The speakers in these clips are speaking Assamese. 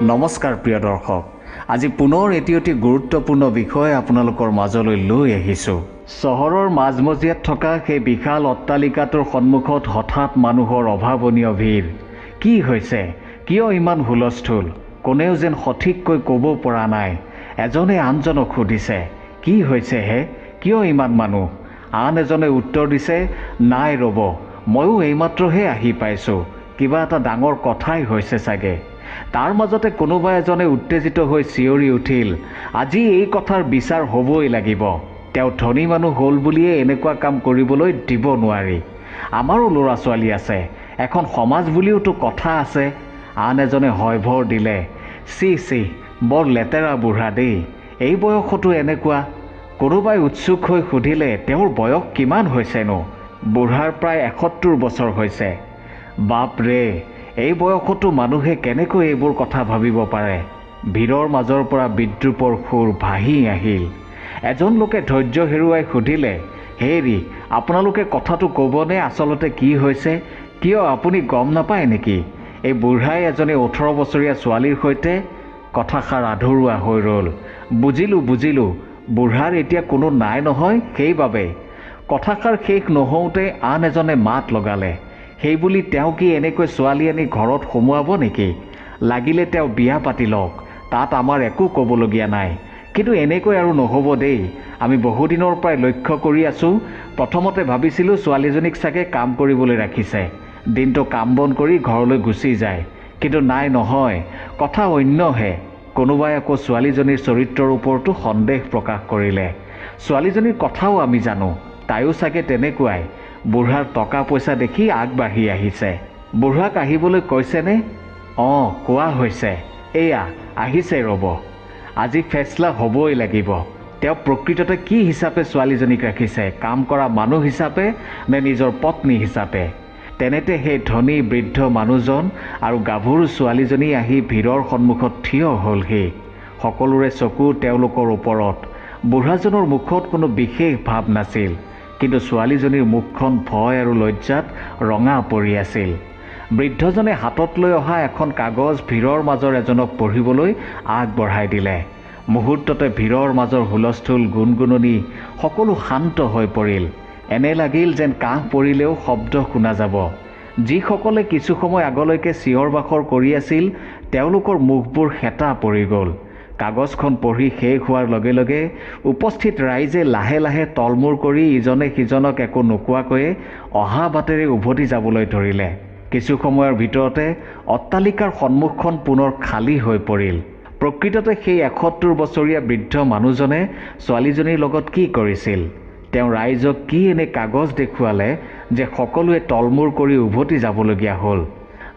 নমস্কাৰ প্ৰিয় দৰ্শক, আজি পুনৰ এটি অতি গুৰুত্বপূৰ্ণ বিষয় আপোনালোকৰ মাজলৈ লৈ আহিছোঁ। চহৰৰ মাজমজিয়াত থকা সেই বিশাল অট্টালিকাটোৰ সন্মুখত হঠাৎ মানুহৰ অভাৱনীয় ভিৰ। কি হৈছে? কিয় ইমান হুলস্থুল? কোনেও যেন সঠিককৈ ক'ব পৰা নাই। এজনে আনজনক সুধিছে, কি হৈছে হে? কিয় ইমান মানুহ? আন এজনে উত্তৰ দিছে, নাই ৰ'ব, ময়ো এইমাত্ৰহে আহি পাইছোঁ, কিবা এটা ডাঙৰ কথাই হৈছে চাগে। তাৰ মাজতে কোনোবা এজনে উত্তেজিত হৈ চিঞৰি উঠিল, আজি এই কথাৰ বিচাৰ হ'বই লাগিব। তেওঁ ধনী মানুহ হ'ল বুলিয়ে এনেকুৱা কাম কৰিবলৈ দিব নোৱাৰি। আমাৰো ল'ৰা ছোৱালী আছে, এখন সমাজ বুলিওতো কথা আছে। আন এজনে হয়ভৰ দিলে, চি বৰ লেতেৰা বুঢ়া দেই, এই বয়সতো এনেকুৱা। কোনোবাই উৎসুক হৈ সুধিলে, তেওঁৰ বয়স কিমান হৈছেনো? বুঢ়াৰ প্ৰায় ৭১ বছৰ হৈছে। বাপৰে, এই বয়সতো মানুহে কেনেকৈ এইবোৰ কথা ভাবিব পাৰে? ভিৰৰ মাজৰ পৰা বিদ্ৰূপৰ সুৰ ভাহি আহিল। এজন লোকে ধৈৰ্য হেৰুৱাই সুধিলে, হেৰি, আপোনালোকে কথাটো ক'বনে আচলতে কি হৈছে? কিয় আপুনি গম নাপায় নেকি? এই বুঢ়াই এজনী ১৮ বছৰীয়া ছোৱালীৰ সৈতে। কথাষাৰ আধৰুৱা হৈ ৰ'ল। বুজিলোঁ, বুঢ়াৰ এতিয়া কোনো নাই নহয়, সেইবাবে। কথাষাৰ শেষ নহওঁতে আন এজনে মাত লগালে, সেইবুলি তেওঁ কি এনেকৈ ছোৱালী আনি ঘৰত সোমোৱাব নেকি? লাগিলে তেওঁ বিয়া পাতি লওক, তাত আমাৰ একো ক'বলগীয়া নাই, কিন্তু এনেকৈ আৰু নহ'ব দেই। আমি বহুদিনৰ পৰাই লক্ষ্য কৰি আছোঁ। প্ৰথমতে ভাবিছিলোঁ ছোৱালীজনীক চাগে কাম কৰিবলৈ ৰাখিছে, দিনটো কাম বন কৰি ঘৰলৈ গুচি যায়, কিন্তু নাই নহয়, কথা অন্যহে। কোনোবাই আকৌ ছোৱালীজনীৰ চৰিত্ৰৰ ওপৰতো সন্দেহ প্ৰকাশ কৰিলে। ছোৱালীজনীৰ কথাও আমি জানো, তাইও চাগে তেনেকুৱাই। বুঢ়াৰ টকা পইচা দেখি আগবাঢ়ি আহিছে। বুঢ়াক আহিবলৈ কৈছেনে? অঁ, কোৱা হৈছে। এয়া আহিছে ৰ'ব। আজি ফেচলা হ'বই লাগিব। তেওঁ প্ৰকৃততে কি হিচাপে ছোৱালীজনীক ৰাখিছে, কাম কৰা মানুহ হিচাপে নে নিজৰ পত্নী হিচাপে? তেনেতে সেই ধনী বৃদ্ধ মানুহজন আৰু গাভৰু ছোৱালীজনী আহি ভিৰৰ সন্মুখত থিয় হ'লহি। সকলোৰে চকু তেওঁলোকৰ ওপৰত। বুঢ়াজনৰ মুখত কোনো বিশেষ ভাৱ নাছিল, কিন্তু ছোৱালীজনীৰ মুখখন ভয় আৰু লজ্জাত ৰঙা পৰি আছিল। বৃদ্ধজনে হাতত লৈ অহা এখন কাগজ ভিৰৰ মাজৰ এজনক পঢ়িবলৈ আগবঢ়াই দিলে। মুহূৰ্ততে ভিৰৰ মাজৰ হুলস্থুল, গুণগুণনি সকলো শান্ত হৈ পৰিল। এনে লাগিল যেন কাহ পৰিলেও শব্দ শুনা যাব। যিসকলে কিছু সময় আগলৈকে চিঞৰ বাখৰ কৰি আছিল, তেওঁলোকৰ মুখবোৰ হেতা পৰি গ'ল। কাগজখন পঢ়ি শেষ হোৱাৰ লগে লগে উপস্থিত ৰাইজে লাহে লাহে তলমূৰ কৰি ইজনে সিজনক একো নোকোৱাকৈয়ে অহা বাটেৰে উভতি যাবলৈ ধৰিলে। কিছু সময়ৰ ভিতৰতে অট্টালিকাৰ সন্মুখখন পুনৰ খালী হৈ পৰিল। প্ৰকৃততে সেই ৭১ বছৰীয়া বৃদ্ধ মানুহজনে ছোৱালীজনীৰ লগত কি কৰিছিল? তেওঁ ৰাইজক কি এনে কাগজ দেখুৱালে যে সকলোৱে তলমূৰ কৰি উভতি যাবলগীয়া হ'ল?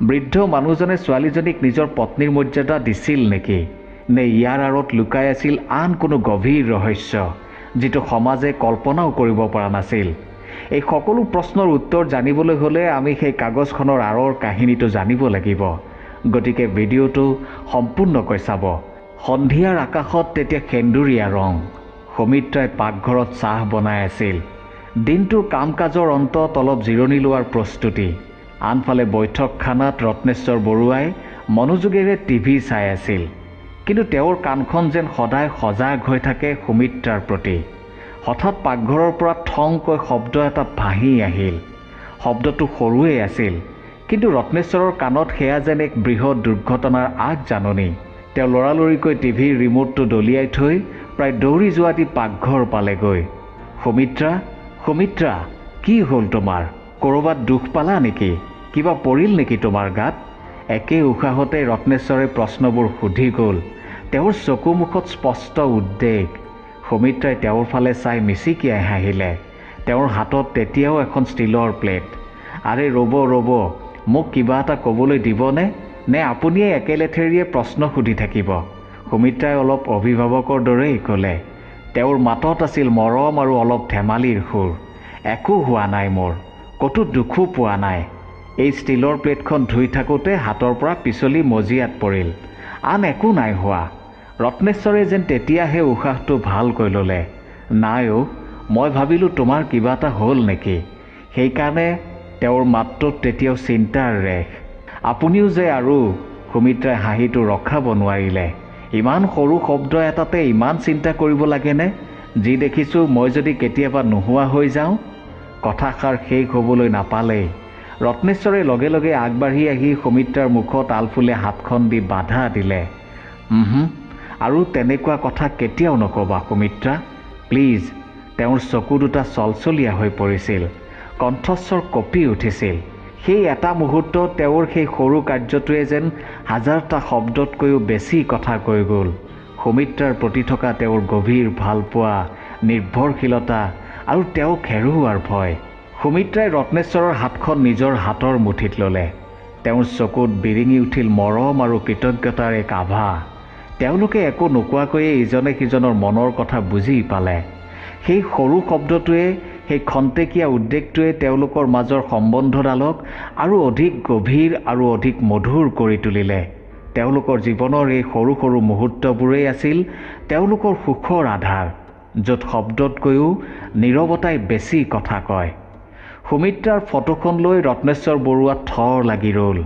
বৃদ্ধ মানুহজনে ছোৱালীজনীক নিজৰ পত্নীৰ মৰ্যাদা দিছিল নেকি? নে ইয়াৰ আঁৰত লুকাই আছিল আন কোনো গভীৰ ৰহস্য, যিটো সমাজে কল্পনাও কৰিব পৰা নাছিল? এই সকলো প্ৰশ্নৰ উত্তৰ জানিবলৈ হ'লে আমি সেই কাগজখনৰ আঁৰৰ কাহিনীটো জানিব লাগিব। গতিকে ভিডিঅ'টো সম্পূৰ্ণকৈ চাব। সন্ধিয়াৰ আকাশত তেতিয়া সেন্দুৰীয়া ৰং। সুমিত্ৰাই পাকঘৰত চাহ বনাই আছিল। দিনটোৰ কাম কাজৰ অন্তত অলপ জিৰণি লোৱাৰ প্ৰস্তুতি। আনফালে বৈঠকখানাত ৰত্নেশ্বৰ বৰুৱাই মনোযোগেৰে টিভি চাই আছিল, কিন্তু তেওঁৰ কাণখন যেন সদায় সজাগ হৈ থাকে সুমিত্ৰাৰ প্ৰতি। হঠাৎ পাকঘৰৰ পৰা ঠংকৈ শব্দ এটা ভাহি আহিল। শব্দটো সৰুৱেই আছিল, কিন্তু ৰত্নেশ্বৰৰ কাণত সেয়া যেন এক বৃহৎ দুৰ্ঘটনাৰ আগজাননী। তেওঁ লৰালৰিকৈ টিভিৰ ৰিম'টটো দলিয়াই থৈ প্ৰায় দৌৰি যোৱা দি পাকঘৰ পালেগৈ। সুমিত্ৰা, কি হ'ল তোমাৰ? ক'ৰবাত দুখ পালা নেকি? কিবা পৰিল নেকি তোমাৰ গাত? একে উশাহতে ৰত্নেশ্বৰে প্ৰশ্নবোৰ সুধি গ'ল। তেওঁৰ চকুমুখত স্পষ্ট উদ্বেগ। সুমিত্ৰাই তেওঁৰ ফালে চাই মিচিকিয়াই হাঁহিলে। তেওঁৰ হাতত তেতিয়াও এখন ষ্টীলৰ প্লেট। আৰে ৰ'ব, মোক কিবা এটা ক'বলৈ দিবনে? নে আপুনিয়ে একেলেঠেৰিয়ে প্ৰশ্ন সুধি থাকিব? সুমিত্ৰাই অলপ অভিভাৱকৰ দৰেই ক'লে। তেওঁৰ মাতত আছিল মৰম আৰু অলপ ধেমালিৰ সুৰ। একো হোৱা নাই মোৰ, ক'তো দুখো পোৱা নাই। এই ষ্টীলৰ প্লেটখন ধুই থাকোঁতে হাতৰ পৰা পিছলি মজিয়াত পৰিল, আন একো নাই হোৱা। ৰত্নেশ্বৰে যেন তেতিয়াহে উশাহটো ভালকৈ ল'লে। নাই অ', মই ভাবিলোঁ তোমাৰ কিবা এটা হ'ল নেকি, সেইকাৰণে। তেওঁৰ মাতটোত তেতিয়াও চিন্তাৰ ৰেখ। আপুনিও যে আৰু সুমিত্ৰাই হাঁহিটো ৰখাব নোৱাৰিলে। ইমান সৰু শব্দ এটাতে ইমান চিন্তা কৰিব লাগেনে? যি দেখিছোঁ মই যদি কেতিয়াবা নোহোৱা হৈ যাওঁ। কথাষাৰ শেষ হ'বলৈ নাপালেই ৰত্নেশ্বৰে লগে লগে আগবাঢ়ি আহি সুমিত্ৰাৰ মুখত আলফুলে হাতখন দি বাধা দিলে। আৰু তেনেকুৱা কথা কেতিয়াও নক'বা সুমিত্ৰা, প্লিজ। তেওঁৰ চকু দুটা চলচলীয়া হৈ পৰিছিল, কণ্ঠস্বৰ কঁপি উঠিছিল। সেই এটা মুহূৰ্তত তেওঁৰ সেই সৰু কাৰ্যটোৱে যেন হাজাৰটা শব্দতকৈও বেছি কথা কৈ গ'ল। সুমিত্ৰাৰ প্ৰতি থকা তেওঁৰ গভীৰ ভালপোৱা, নিৰ্ভৰশীলতা আৰু তেওঁক হেৰুওৱাৰ ভয়। সুমিত্ৰাই ৰত্নেশ্বৰৰ হাতখন নিজৰ হাতৰ মুঠিত ল'লে। তেওঁৰ চকুত বিৰিঙি উঠিল মৰম আৰু কৃতজ্ঞতাৰ এক আভা। তেওঁলোকে একো নোকোৱাকৈয়ে ইজনে সিজনৰ মনৰ কথা বুজি পালে। সেই সৰু শব্দটোৱে, সেই খন্তেকীয়া উদ্বেগটোৱে তেওঁলোকৰ মাজৰ সম্বন্ধডালক আৰু অধিক গভীৰ আৰু অধিক মধুৰ কৰি তুলিলে। তেওঁলোকৰ জীৱনৰ এই সৰু সৰু মুহূৰ্তবোৰেই আছিল তেওঁলোকৰ সুখৰ আধাৰ, য'ত শব্দতকৈও নীৰৱতাই বেছি কথা কয়। সুমিত্ৰাৰ ফটোখন লৈ ৰত্নেশ্বৰ বৰুৱা থৰ লাগি ৰ'ল,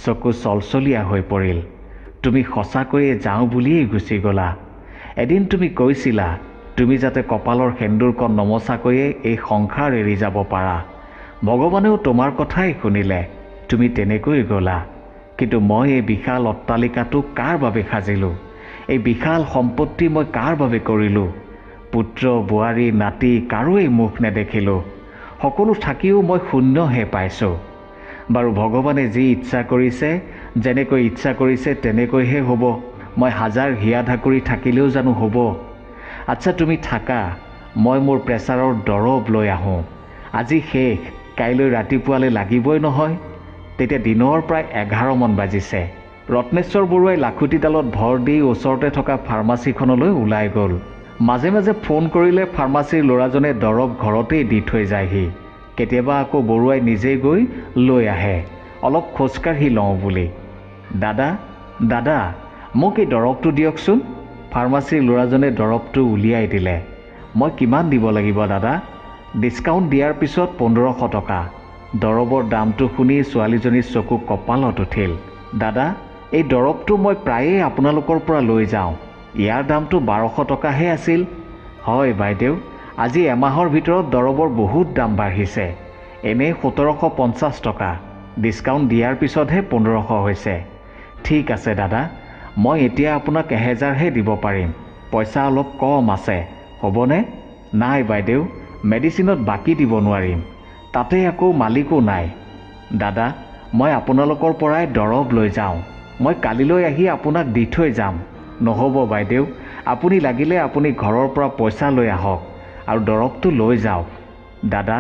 চকু চলচলীয়া হৈ পৰিল। তুমি সঁচাকৈয়ে যাওঁ বুলিয়েই গুচি গ'লা। এদিন তুমি কৈছিলা তুমি যাতে কপালৰ সেন্দুৰকণ নমচাকৈয়ে এই সংসাৰ এৰি যাব পাৰা। ভগৱানেও তোমাৰ কথাই শুনিলে, তুমি তেনেকৈ গ'লা। কিন্তু মই এই বিশাল অট্টালিকাটো কাৰ বাবে সাজিলোঁ? এই বিশাল সম্পত্তি মই কাৰ বাবে কৰিলোঁ? পুত্ৰ, বোৱাৰী, নাতি কাৰোৱেই মুখ নেদেখিলোঁ। সকলো থাকিও মই শূন্যহে পাইছোঁ। বাৰু ভগৱানে যি ইচ্ছা কৰিছে, যেনেকৈ ইচ্ছা কৰিছে তেনেকৈহে হ'ব। মই হাজাৰ হিয়া ধাকুৰি থাকিলেও জানো হ'ব? আচ্ছা তুমি থাকা, মই মোৰ প্ৰেছাৰৰ দৰৱ লৈ আহোঁ। আজি শেষ, কাইলৈ ৰাতিপুৱালৈ লাগিবই নহয়। তেতিয়া দিনৰ প্ৰায় 11 মান বাজিছে। ৰত্নেশ্বৰ বৰুৱাই লাখুটিডালত ভৰ দি ওচৰতে থকা ফাৰ্মাচীখনলৈ ওলাই গ'ল। মাজে মাজে ফোন কৰিলে ফাৰ্মাচীৰ ল'ৰাজনে দৰৱ ঘৰতেই দি থৈ যায়হি। কেতিয়াবা আকৌ বৰুৱাই নিজেই গৈ লৈ আহে, অলপ খোজকাঢ়ি লওঁ বুলি। দাদা, দাদা, মোক এই দৰৱটো দিয়কচোন। ফাৰ্মাচীৰ ল'ৰাজনে দৰৱটো উলিয়াই দিলে। মই কিমান দিব লাগিব দাদা? ডিছকাউণ্ট দিয়াৰ পিছত 1500 টকা। দৰৱৰ দামটো শুনি ছোৱালীজনীৰ চকু কপালত উঠিল। দাদা, এই দৰৱটো মই প্ৰায়েই আপোনালোকৰ পৰা লৈ যাওঁ। ইয়াৰ দামটো 1200 টকাহে আছিল। হয় বাইদেউ, আজি এমাহৰ ভিতৰত দৰৱৰ বহুত দাম বাঢ়িছে। এনেই 1750 টকা, ডিছকাউণ্ট দিয়াৰ পিছতহে 1500 হৈছে। ঠিক আছে দাদা, মই এতিয়া আপোনাক 1000হে দিব পাৰিম। পইচা অলপ কম আছে, হ'বনে? নাই বাইদেউ, মেডিচিনত বাকী দিব নোৱাৰিম, তাতে আকৌ মালিকো নাই। দাদা, মই আপোনালোকৰ পৰাই দৰৱ লৈ যাওঁ। মই কালিলৈ আহি আপোনাক দি থৈ যাম। নহ'ব বাইদেউ, আপুনি লাগিলে আপুনি ঘৰৰ পৰা পইচা লৈ আহক আৰু দৰৱটো লৈ যাওক। দাদা,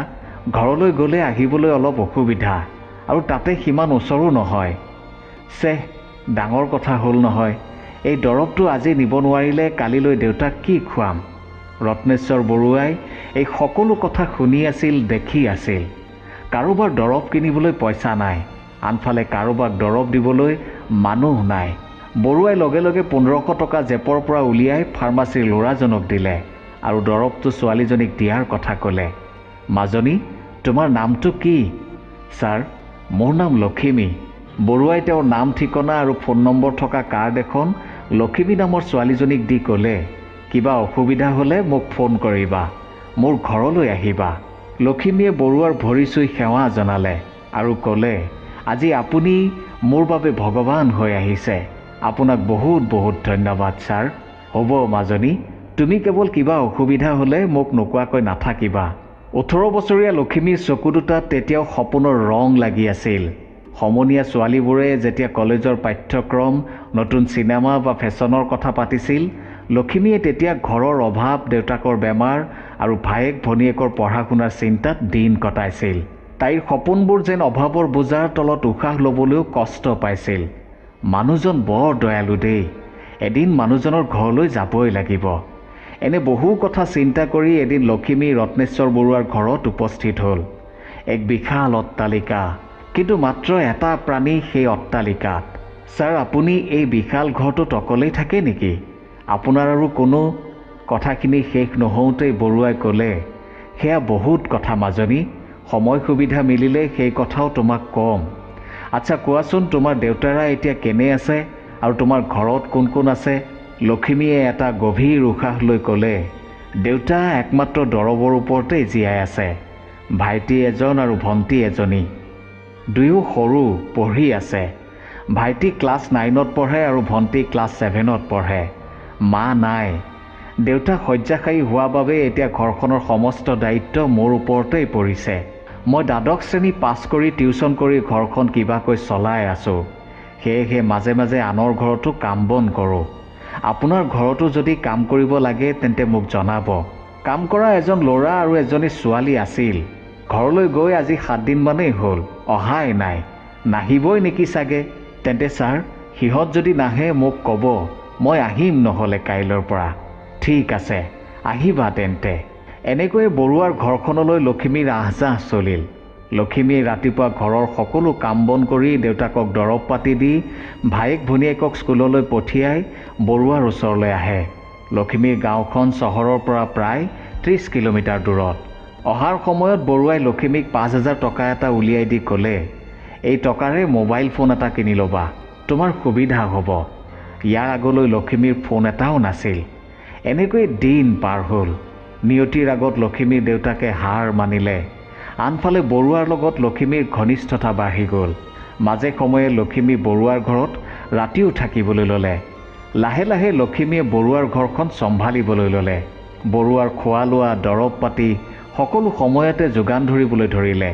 ঘৰলৈ গ'লে আহিবলৈ অলপ অসুবিধা, আৰু তাতে সিমান ওচৰো নহয়। চেহ, ডাঙৰ কথা হ'ল নহয়। এই দৰৱটো আজি নিব নোৱাৰিলে কালিলৈ দেউতাক কি খুৱাম? ৰত্নেশ্বৰ বৰুৱাই এই সকলো কথা শুনি আছিল, দেখি আছিল। কাৰোবাৰ দৰৱ কিনিবলৈ পইচা নাই, আনফালে কাৰোবাক দৰৱ দিবলৈ মানুহ নাই। বৰুৱাই লগে লগে 1500 টকা জেপৰ পৰা উলিয়াই ফাৰ্মাচীৰ ল'ৰাজনক দিলে আৰু দৰৱটো ছোৱালীজনীক দিয়াৰ কথা ক'লে। মাজনী, তোমাৰ নামটো কি? ছাৰ, মোৰ নাম লখিমী। বৰুৱাই তেওঁৰ নাম ঠিকনা আৰু ফোন নম্বৰ থকা কাৰ্ড এখন লখিমী নামৰ ছোৱালীজনীক দি ক'লে, কিবা অসুবিধা হ'লে মোক ফোন কৰিবা, মোৰ ঘৰলৈ আহিবা। লখিমীয়ে বৰুৱাৰ ভৰি চুই সেৱা জনালে আৰু ক'লে, আজি আপুনি মোৰ বাবে ভগৱান হৈ আহিছে। আপোনাক বহুত বহুত ধন্যবাদ ছাৰ। হ'ব মাজনী, তুমি কেৱল কিবা অসুবিধা হ'লে মোক নোকোৱাকৈ নাথাকিবা। 18 বছৰীয়া লখিমীৰ চকু দুটাত তেতিয়াও সপোনৰ ৰং লাগি আছিল। সমনীয়া ছোৱালীবোৰে যেতিয়া কলেজৰ পাঠ্যক্ৰম, নতুন চিনেমা বা ফেশ্বনৰ কথা পাতিছিল, লখিমীয়ে তেতিয়া ঘৰৰ অভাৱ, দেউতাকৰ বেমাৰ আৰু ভায়েক ভনীয়েকৰ পঢ়া শুনাৰ চিন্তাত দিন কটাইছিল। তাইৰ সপোনবোৰ যেন অভাৱৰ বোজাৰ তলত উশাহ ল'বলৈও কষ্ট পাইছিল। মানুহজন বৰ দয়ালু দেই, এদিন মানুহজনৰ ঘৰলৈ যাবই লাগিব। এনে বহু কথা চিন্তা কৰি এদিন লখিমী ৰত্নেশ্বৰ বৰুৱাৰ ঘৰত উপস্থিত হ'ল। এক বিশাল অট্টালিকা, কিন্তু মাত্ৰ এটা প্ৰাণী সেই অট্টালিকাত। ছাৰ, আপুনি এই বিশাল ঘৰটোত অকলেই থাকে নেকি? আপোনাৰ আৰু কোনো? কথাখিনি শেষ নহওঁতেই বৰুৱাই ক'লে, সেয়া বহুত কথা মাজনী, সময় সুবিধা মিলিলে সেই কথাও তোমাক ক'ম। আচ্ছা কোৱাচোন, তোমাৰ দেউতাৰা এতিয়া কেনে আছে আৰু তোমাৰ ঘৰত কোন কোন আছে? লক্ষ্মীয়ে এটা গভীৰ উশাহ লৈ ক'লে, দেউতা একমাত্ৰ দৰৱৰ ওপৰতেই জীয়াই আছে। ভাইটি এজন আৰু ভণ্টি এজনী, দুয়ো সৰু, পঢ়ি আছে। ভাইটি ক্লাছ 9ত পঢ়ে আৰু ভণ্টি ক্লাছ 7ত পঢ়ে। মা নাই। দেউতা শয্যাশায়ী হোৱা বাবে এতিয়া ঘৰখনৰ সমস্ত দায়িত্ব মোৰ ওপৰতেই পৰিছে। মই দ্বাদশ শ্ৰেণী পাছ কৰি টিউশ্যন কৰি ঘৰখন কিবাকৈ চলাই আছোঁ। সেয়েহে মাজে মাজে আনৰ ঘৰতো কাম বন কৰোঁ। আপোনাৰ ঘৰতো যদি কাম কৰিব লাগে তেন্তে মোক জনাব। কাম কৰা এজন ল'ৰা আৰু এজনী ছোৱালী আছিল। ঘৰলৈ গৈ আজি 7 দিনমানেই হ'ল, অহাই নাই। নাহিবই নেকি চাগে? তেন্তে ছাৰ, সিহঁত যদি নাহে মোক ক'ব, মই আহিম নহ'লে কাইলৈৰ পৰা। ঠিক আছে, আহিবা তেন্তে। এনেকৈয়ে বৰুৱাৰ ঘৰখনলৈ লক্ষ্মীৰ আহযাহ চলিল। লক্ষ্মীয়ে ৰাতিপুৱা ঘৰৰ সকলো কাম বন কৰি দেউতাকক দৰৱ পাতি দি ভায়েক ভনীয়েকক স্কুললৈ পঠিয়াই বৰুৱাৰ ওচৰলৈ আহে। লক্ষ্মীৰ গাঁওখন চহৰৰ পৰা প্ৰায় 30 কিলোমিটাৰ দূৰত। অহাৰ সময়ত বৰুৱাই লক্ষ্মীক 5,000 টকা এটা উলিয়াই দি ক'লে, এই টকাৰে মোবাইল ফোন এটা কিনি ল'বা, তোমাৰ সুবিধা হ'ব। ইয়াৰ আগলৈ লক্ষ্মীৰ ফোন এটাও নাছিল। এনেকৈ দিন পাৰ হ'ল। নিয়তিৰ আগত লক্ষ্মীৰ দেউতাকে হাৰ মানিলে। আনফালে বৰুৱাৰ লগত লক্ষ্মীৰ ঘনিষ্ঠতা বাঢ়ি গ'ল। মাজে সময়ে লক্ষ্মী বৰুৱাৰ ঘৰত ৰাতিও থাকিবলৈ ল'লে। লাহে লাহে লক্ষ্মীয়ে বৰুৱাৰ ঘৰখন চম্ভালিবলৈ ল'লে। বৰুৱাৰ খোৱা লোৱা, দৰৱ পাতি সকলো সময়তে যোগান ধৰিবলৈ ধৰিলে।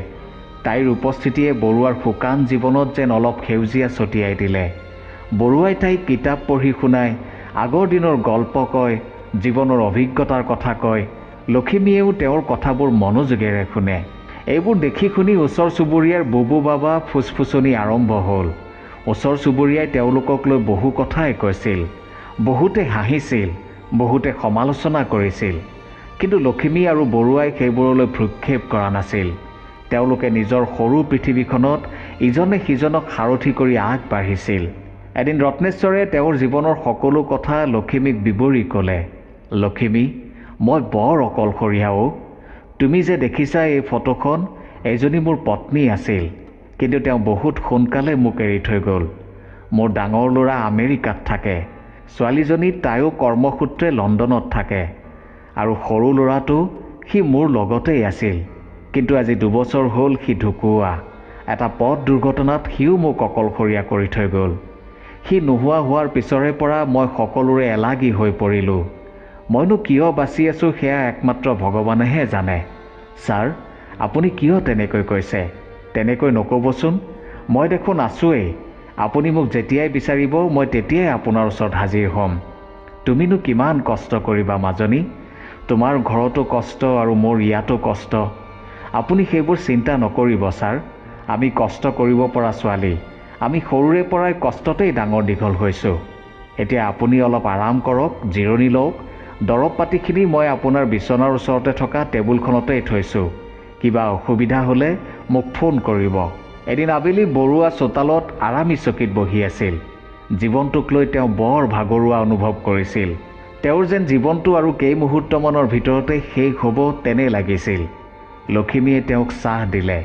তাইৰ উপস্থিতিয়ে বৰুৱাৰ শুকান জীৱনত যেন অলপ সেউজীয়া ছটিয়াই দিলে। বৰুৱাই তাইক কিতাপ পঢ়ি শুনাই, আগৰ দিনৰ গল্প কয়, জীৱনৰ অভিজ্ঞতাৰ কথা কয়। লক্ষ্মীয়েও তেওঁৰ কথাবোৰ মনোযোগেৰে শুনে। এইবোৰ দেখি শুনি ওচৰ চুবুৰীয়াৰ বুবু বাবা ফুচফুচনি আৰম্ভ হ'ল। ওচৰ চুবুৰীয়াই তেওঁলোকক লৈ বহু কথাই কৈছিল। বহুতে হাঁহিছিল, বহুতে সমালোচনা কৰিছিল। কিন্তু লক্ষ্মী আৰু বৰুৱাই সেইবোৰলৈ ভ্ৰূক্ষেপ কৰা নাছিল। তেওঁলোকে নিজৰ সৰু পৃথিৱীখনত ইজনে সিজনক সাৰথি কৰি আগবাঢ়িছিল। এদিন ৰত্নেশ্বৰে তেওঁৰ জীৱনৰ সকলো কথা লক্ষ্মীক বিৱৰি ক'লে, লক্ষ্মী, মই বৰ অকলশৰীয়া অ'। তুমি যে দেখিছা এই ফটোখন, এজনী মোৰ পত্নী আছিল। কিন্তু তেওঁ বহুত সোনকালে মোক এৰি থৈ গ'ল। মোৰ ডাঙৰ ল'ৰা আমেৰিকাত থাকে। ছোৱালীজনী তাইও কৰ্মসূত্ৰে লণ্ডনত থাকে। আৰু সৰু ল'ৰাটো, সি মোৰ লগতেই আছিল। কিন্তু আজি 2 বছৰ হ'ল সি ঢুকুওৱা। এটা পথ দুৰ্ঘটনাত সিও মোক অকলশৰীয়া কৰি থৈ গ'ল। সি নোহোৱা হোৱাৰ পিছৰে পৰা মই সকলোৰে এলাগী হৈ পৰিলোঁ। মইনো কিয় বাচি আছোঁ সেয়া একমাত্ৰ ভগৱানেহে জানে। ছাৰ, আপুনি কিয় তেনেকৈ কৈছে? তেনেকৈ নক'বচোন। মই দেখোন আছোৱেই। আপুনি মোক যেতিয়াই বিচাৰিব মই তেতিয়াই আপোনাৰ ওচৰত হাজিৰ হ'ম। তুমিনো কিমান কষ্ট কৰিবা মাজনী? তোমাৰ ঘৰতো কষ্ট আৰু মোৰ ইয়াতো কষ্ট। আপুনি সেইবোৰ চিন্তা নকৰিব ছাৰ। আমি কষ্ট কৰিব পৰা ছোৱালী। আমি সৰুৰে পৰাই কষ্টতেই ডাঙৰ দীঘল হৈছোঁ। এতিয়া আপুনি অলপ আৰাম কৰক, জিৰণি লওক। দৰৱ পাতিখিনি মই আপোনাৰ বিচনাৰ ওচৰতে থকা টেবুলখনতেই থৈছোঁ। কিবা অসুবিধা হ'লে মোক ফোন কৰিব। এদিন আবেলি বৰুৱা চোতালত আৰামী চকীত বহি আছিল। জীৱনটোক লৈ তেওঁ বৰ ভাগৰুৱা অনুভৱ কৰিছিল। তেওঁৰ যেন জীৱনটো আৰু কেইমুহূৰ্তমানৰ ভিতৰতে শেষ হ'ব তেনে লাগিছিল। লক্ষ্মীয়ে তেওঁক চাহ দিলে।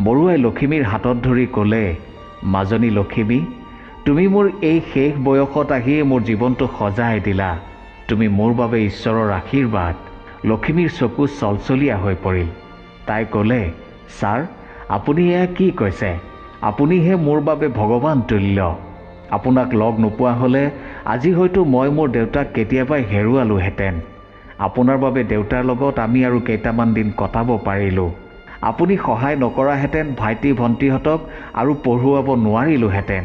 বৰুৱাই লক্ষ্মীৰ হাতত ধৰি ক'লে, মাজনী লক্ষ্মী, তুমি মোৰ এই শেষ বয়সত আহি মোৰ জীৱনটো সজাই দিলা। তুমি মোৰ বাবে ঈশ্বৰৰ আশীৰ্বাদ। লক্ষ্মীৰ চকু চলচলীয়া হৈ পৰিল। তাই ক'লে, ছাৰ, আপুনি এয়া কি কৈছে? আপুনিহে মোৰ বাবে ভগৱান তুল্য। আপোনাক লগ নোপোৱা হ'লে আজি হয়তো মই মোৰ দেউতাক কেতিয়াবাই হেৰুৱালোহেঁতেন। আপোনাৰ বাবে দেউতাৰ লগত আমি আৰু কেইটামান দিন কটাব পাৰিলোঁ। আপুনি সহায় নকৰাহেঁতেন ভাইটি ভণ্টিহঁতক আৰু পঢ়ুৱাব নোৱাৰিলোহেঁতেন।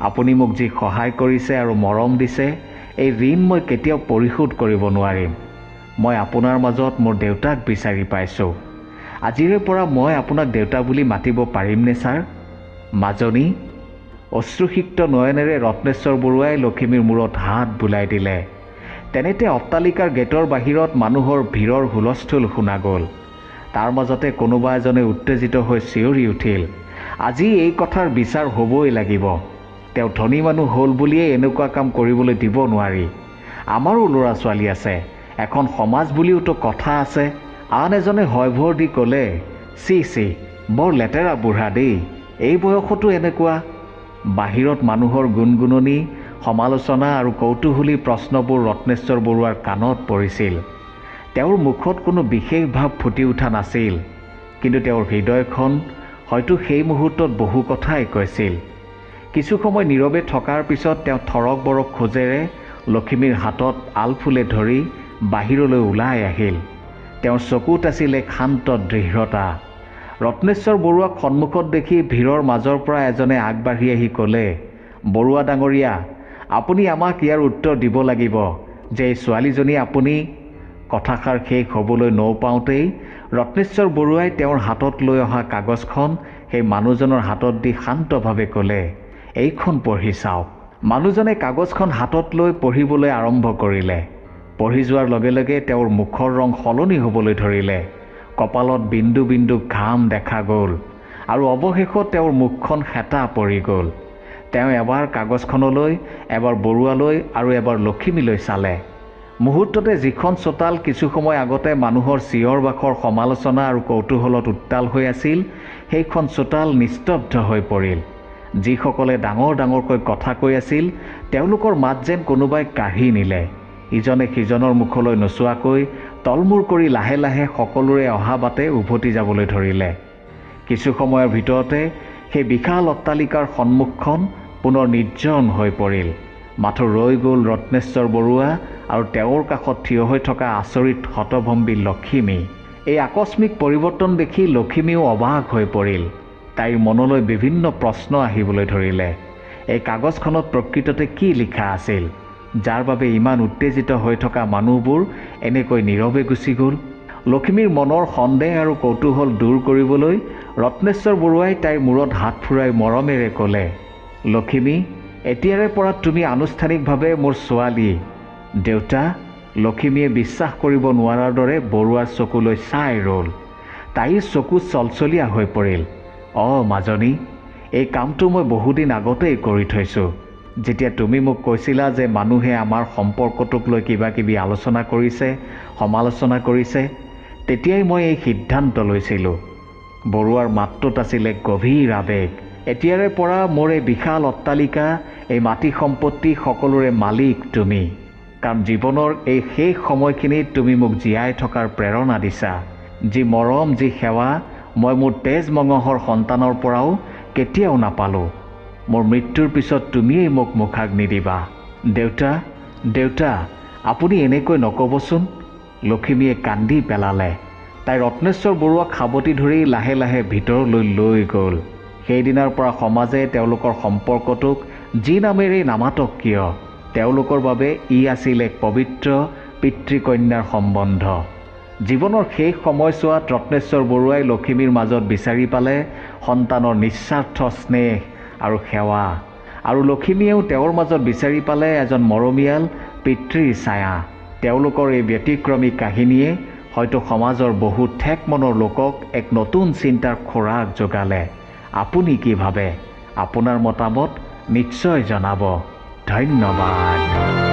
আপুনি মোক যি সহায় কৰিছে আৰু মৰম দিছে, এই ঋণ মই কেতিয়াও পৰিশোধ কৰিব নোৱাৰিম। মই আপোনাৰ মাজত মোৰ দেউতাক বিচাৰি পাইছোঁ। আজিৰে পৰা মই আপোনাক দেউতা বুলি মাতিব পাৰিমনে ছাৰ? মাজনী। অশ্ৰুসিক্ত নয়নেৰে ৰত্নেশ্বৰ বৰুৱাই লক্ষ্মীৰ মূৰত হাত বুলাই দিলে। তেনেতে অট্টালিকাৰ গেটৰ বাহিৰত মানুহৰ ভিৰৰ হুলস্থুল শুনা গ'ল। তাৰ মাজতে কোনোবা এজনে উত্তেজিত হৈ চিঞৰি উঠিল, আজি এই কথাৰ বিচাৰ হ'বই লাগিব। তেওঁ ধনী মানুহ হ'ল বুলিয়েই এনেকুৱা কাম কৰিবলৈ দিব নোৱাৰি। আমাৰো ল'ৰা ছোৱালী আছে, এখন সমাজ বুলিওতো কথা আছে। আন এজনে হয়ভৰ দি ক'লে, চি চি, বৰ লেতেৰা বুঢ়া দেই। এই বয়সতো এনেকুৱা। বাহিৰত মানুহৰ গুণগুণনি, সমালোচনা আৰু কৌতূহলী প্ৰশ্নবোৰ ৰত্নেশ্বৰ বৰুৱাৰ কাণত পৰিছিল। তেওঁৰ মুখত কোনো বিশেষ ভাৱ ফুটি উঠা নাছিল, কিন্তু তেওঁৰ হৃদয়খন হয়তো সেই মুহূৰ্তত বহু কথাই কৈছিল। কিছু সময় নীৰৱে থকাৰ পিছত তেওঁ থৰক বৰক খোজেৰে লক্ষ্মীৰ হাতত আলফুলে ধৰি বাহিৰলৈ ওলাই আহিল। তেওঁৰ চকুত আছিল এক শান্ত দৃঢ়তা। ৰত্নেশ্বৰ বৰুৱাক সন্মুখত দেখি ভিৰৰ মাজৰ পৰা এজনে আগবাঢ়ি আহি ক'লে, বৰুৱা ডাঙৰীয়া, আপুনি আমাক ইয়াৰ উত্তৰ দিব লাগিব যে এই ছোৱালীজনী আপুনি। কথাষাৰ শেষ হ'বলৈ নৌপাওঁতেই ৰত্নেশ্বৰ বৰুৱাই তেওঁৰ হাতত লৈ অহা কাগজখন সেই মানুহজনৰ হাতত দি শান্তভাৱে ক'লে, এইখন পঢ়ি চাওক। মানুহজনে কাগজখন হাতত লৈ পঢ়িবলৈ আৰম্ভ কৰিলে। পঢ়ি যোৱাৰ লগে লগে তেওঁৰ মুখৰ ৰং সলনি হ'বলৈ ধৰিলে। কপালত বিন্দু বিন্দু ঘাম দেখা গ'ল আৰু অৱশেষত তেওঁৰ মুখখন হেতা পৰি গ'ল। তেওঁ এবাৰ কাগজখনলৈ, এবাৰ বৰুৱালৈ আৰু এবাৰ লক্ষ্মীলৈ চালে। মুহূৰ্ততে যিখন চোতাল কিছু সময় আগতে মানুহৰ চিঞৰ বাখৰ, সমালোচনা আৰু কৌতূহলত উত্তাল হৈ আছিল, সেইখন চোতাল নিস্তব্ধ হৈ পৰিল। যিসকলে ডাঙৰ ডাঙৰকৈ কথা কৈ আছিল, তেওঁলোকৰ মাত যেন কোনোবাই কাঢ়ি নিলে। ইজনে সিজনৰ মুখলৈ নোচোৱাকৈ তলমূৰ কৰি লাহে লাহে সকলোৰে অহা বাটে উভতি যাবলৈ ধৰিলে। কিছু সময়ৰ ভিতৰতে সেই বিশাল অট্টালিকাৰ সন্মুখখন পুনৰ নিৰ্জন হৈ পৰিল। মাথো ৰৈ গ'ল ৰত্নেশ্বৰ বৰুৱা আৰু তেওঁৰ কাষত থিয় হৈ থকা আচৰিত হতভম্বী লক্ষ্মী। এই আকস্মিক পৰিৱৰ্তন দেখি লক্ষ্মীও অবাক হৈ পৰিল। তাইৰ মনলৈ বিভিন্ন প্ৰশ্ন আহিবলৈ ধৰিলে। এই কাগজখনত প্ৰকৃততে কি লিখা আছিল, যাৰ বাবে ইমান উত্তেজিত হৈ থকা মানুহবোৰ এনেকৈ নীৰৱে গুচি গ'ল? লক্ষ্মীৰ মনৰ সন্দেহ আৰু কৌতূহল দূৰ কৰিবলৈ ৰত্নেশ্বৰ বৰুৱাই তাইৰ মূৰত হাত ফুৰাই মৰমেৰে ক'লে, লক্ষ্মী, এতিয়াৰে পৰা তুমি আনুষ্ঠানিকভাৱে মোৰ ছোৱালী। দেউতা। লক্ষ্মীয়ে বিশ্বাস কৰিব নোৱাৰাৰ দৰে বৰুৱাৰ চকুলৈ চাই ৰ'ল। তাইৰ চকু চলচলীয়া হৈ পৰিল। মাজনী, এই কামটো মই বহুদিন আগতেই কৰি থৈছোঁ। যেতিয়া তুমি মোক কৈছিলা যে মানুহে আমাৰ সম্পৰ্কটোক লৈ কিবা কিবি আলোচনা কৰিছে, সমালোচনা কৰিছে, তেতিয়াই মই এই সিদ্ধান্ত লৈছিলোঁ। বৰুৱাৰ মাতটোত আছিল এক গভীৰ আৱেগ। এতিয়াৰে পৰা মোৰ এই বিশাল অট্টালিকা, এই মাটি সম্পত্তি সকলোৰে মালিক তুমি। কাৰণ জীৱনৰ এই শেষ সময়খিনিত তুমি মোক জীয়াই থকাৰ প্ৰেৰণা দিছা। যি মৰম, যি সেৱা মই মোৰ তেজ মঙহৰ সন্তানৰ পৰাও কেতিয়াও নাপালোঁ। মোৰ মৃত্যুৰ পিছত তুমিয়েই মোক মুখাগ্নি দিবা। দেউতা, দেউতা, আপুনি এনেকৈ নক'বচোন। লক্ষ্মীয়ে কান্দি পেলালে। তাই ৰত্নেশ্বৰ বৰুৱাক সাৱটি ধৰি লাহে লাহে ভিতৰলৈ লৈ গ'ল। সেইদিনাৰ পৰা সমাজে তেওঁলোকৰ সম্পৰ্কটোক যি নামেৰেই নামাতক কিয়, তেওঁলোকৰ বাবে ই আছিল এক পবিত্ৰ পিতৃ-কন্যাৰ সম্বন্ধ। জীৱনৰ শেষ সময়ছোৱাত ৰত্নেশ্বৰ বৰুৱাই লক্ষ্মীৰ মাজত বিচাৰি পালে সন্তানৰ নিস্বাৰ্থ স্নেহ আৰু সেৱা, আৰু লক্ষ্মীয়েও তেওঁৰ মাজত বিচাৰি পালে এজন মৰমীয়াল পিতৃৰ ছায়া। তেওঁলোকৰ এই ব্যতিক্ৰমী কাহিনীয়ে হয়তো সমাজৰ বহু ঠেক মনৰ লোকক এক নতুন চিন্তাৰ খোৰাক যোগালে। আপুনি কি ভাবে? আপোনাৰ মতামত নিশ্চয় জনাব। ধন্যবাদ।